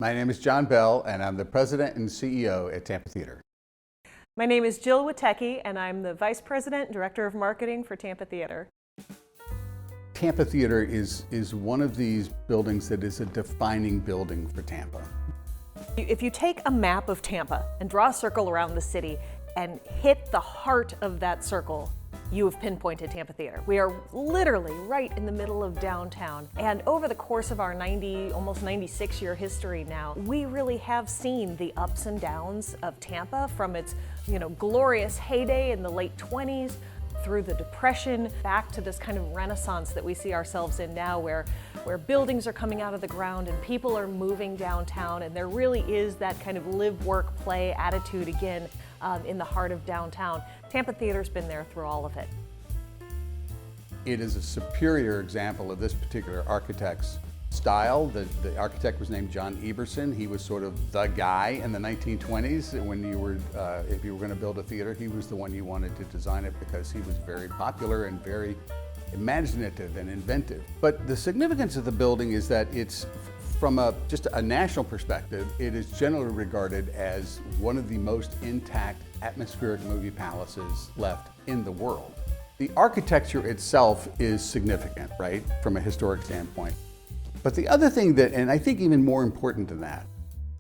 My name is John Bell, and I'm the president and CEO at Tampa Theater. My name is Jill Witecki, and I'm the Vice President and Director of Marketing for Tampa Theater. Tampa Theater is one of these buildings that is a defining building for Tampa. If you take a map of Tampa and draw a circle around the city and hit the heart of that circle, you have pinpointed Tampa Theater. We are literally right in the middle of downtown. And over the course of our almost 96-year history now, we really have seen the ups and downs of Tampa from its, glorious heyday in the late 20s through the Depression, back to this kind of renaissance that we see ourselves in now where buildings are coming out of the ground and people are moving downtown, and there really is that kind of live, work, play attitude again in the heart of downtown. Tampa Theater's been there through all of it. It is a superior example of this particular architect's style. The architect was named John Eberson. He was sort of the guy in the 1920s. When if you were going to build a theater, he was the one you wanted to design it because he was very popular and very imaginative and inventive. But the significance of the building is that it's, from just a national perspective, it is generally regarded as one of the most intact atmospheric movie palaces left in the world. The architecture itself is significant, right, from a historic standpoint. But the other thing that, and I think even more important than that,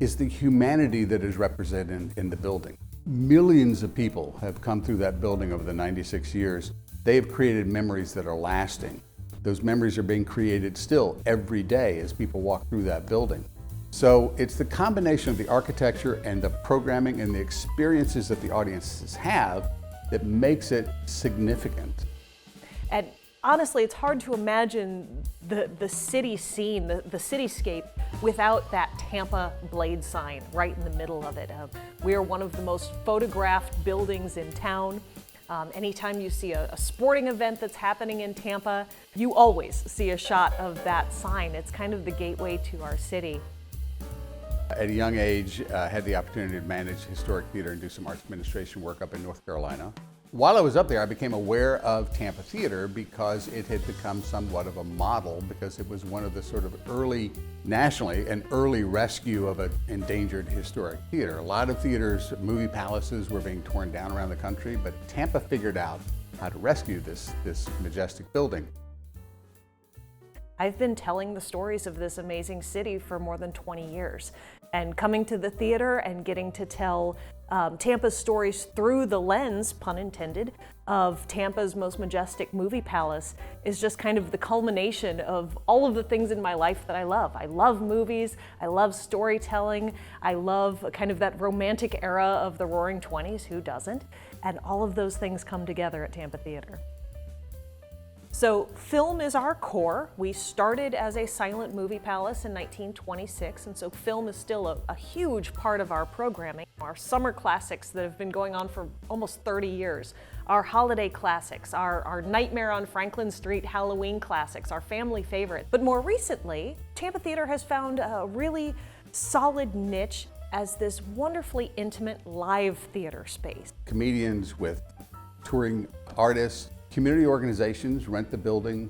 is the humanity that is represented in the building. Millions of people have come through that building over the 96 years. They have created memories that are lasting. Those memories are being created still every day as people walk through that building. So it's the combination of the architecture and the programming and the experiences that the audiences have that makes it significant. And honestly, it's hard to imagine the city scene, the cityscape, without that Tampa Blade sign right in the middle of it. We are one of the most photographed buildings in town. Anytime you see a sporting event that's happening in Tampa, you always see a shot of that sign. It's kind of the gateway to our city. At a young age, I had the opportunity to manage historic theater and do some arts administration work up in North Carolina. While I was up there, I became aware of Tampa Theater because it had become somewhat of a model, because it was one of the sort of nationally, an early rescue of an endangered historic theater. A lot of theaters, movie palaces were being torn down around the country, but Tampa figured out how to rescue this majestic building. I've been telling the stories of this amazing city for more than 20 years. And coming to the theater and getting to tell Tampa's stories through the lens, pun intended, of Tampa's most majestic movie palace is just kind of the culmination of all of the things in my life that I love. I love movies, I love storytelling, I love kind of that romantic era of the Roaring 20s, who doesn't? And all of those things come together at Tampa Theater. So film is our core. We started as a silent movie palace in 1926, and so film is still a huge part of our programming. Our summer classics that have been going on for almost 30 years, our holiday classics, our Nightmare on Franklin Street Halloween classics, our family favorite. But more recently, Tampa Theater has found a really solid niche as this wonderfully intimate live theater space. Comedians with touring artists, community organizations rent the building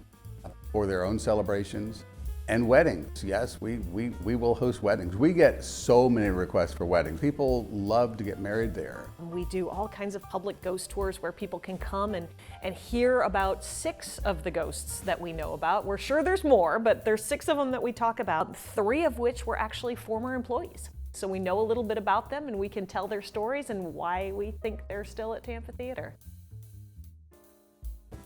for their own celebrations, and weddings. Yes, we will host weddings. We get so many requests for weddings. People love to get married there. We do all kinds of public ghost tours where people can come and hear about 6 of the ghosts that we know about. We're sure there's more, but there's 6 of them that we talk about, 3 of which were actually former employees. So we know a little bit about them and we can tell their stories and why we think they're still at Tampa Theater.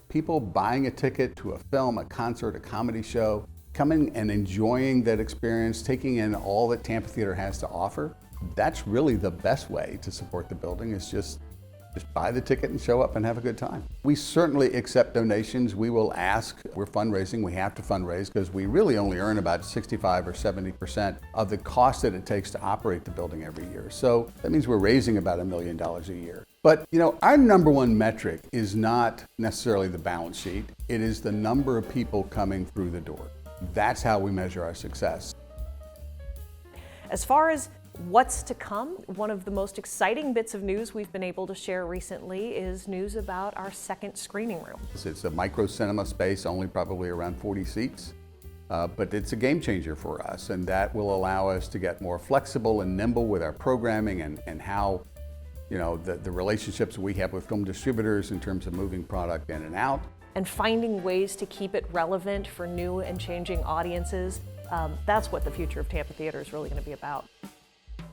People buying a ticket to a film, a concert, a comedy show, coming and enjoying that experience, taking in all that Tampa Theater has to offer, that's really the best way to support the building, is just buy the ticket and show up and have a good time. We certainly accept donations. We will ask. We're fundraising. We have to fundraise because we really only earn about 65 or 70% of the cost that it takes to operate the building every year. So that means we're raising about $1 million a year. But our number one metric is not necessarily the balance sheet. It is the number of people coming through the door. That's how we measure our success. As far as what's to come, one of the most exciting bits of news we've been able to share recently is news about our second screening room. It's a micro cinema space, only probably around 40 seats. But it's a game changer for us, and that will allow us to get more flexible and nimble with our programming and how, the relationships we have with film distributors in terms of moving product in and out. And finding ways to keep it relevant for new and changing audiences. That's what the future of Tampa Theater is really going to be about.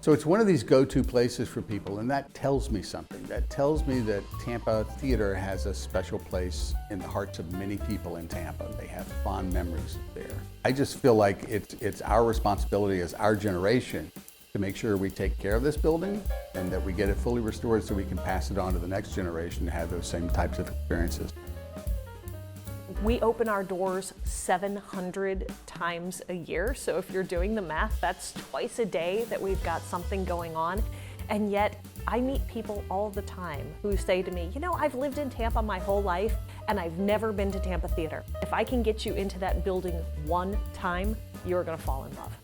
So it's one of these go-to places for people, and that tells me something. That tells me that Tampa Theater has a special place in the hearts of many people in Tampa. They have fond memories there. I just feel like it's our responsibility as our generation to make sure we take care of this building and that we get it fully restored so we can pass it on to the next generation to have those same types of experiences. We open our doors 700 times a year, so if you're doing the math, that's twice a day that we've got something going on. And yet, I meet people all the time who say to me, I've lived in Tampa my whole life and I've never been to Tampa Theater. If I can get you into that building one time, you're gonna fall in love.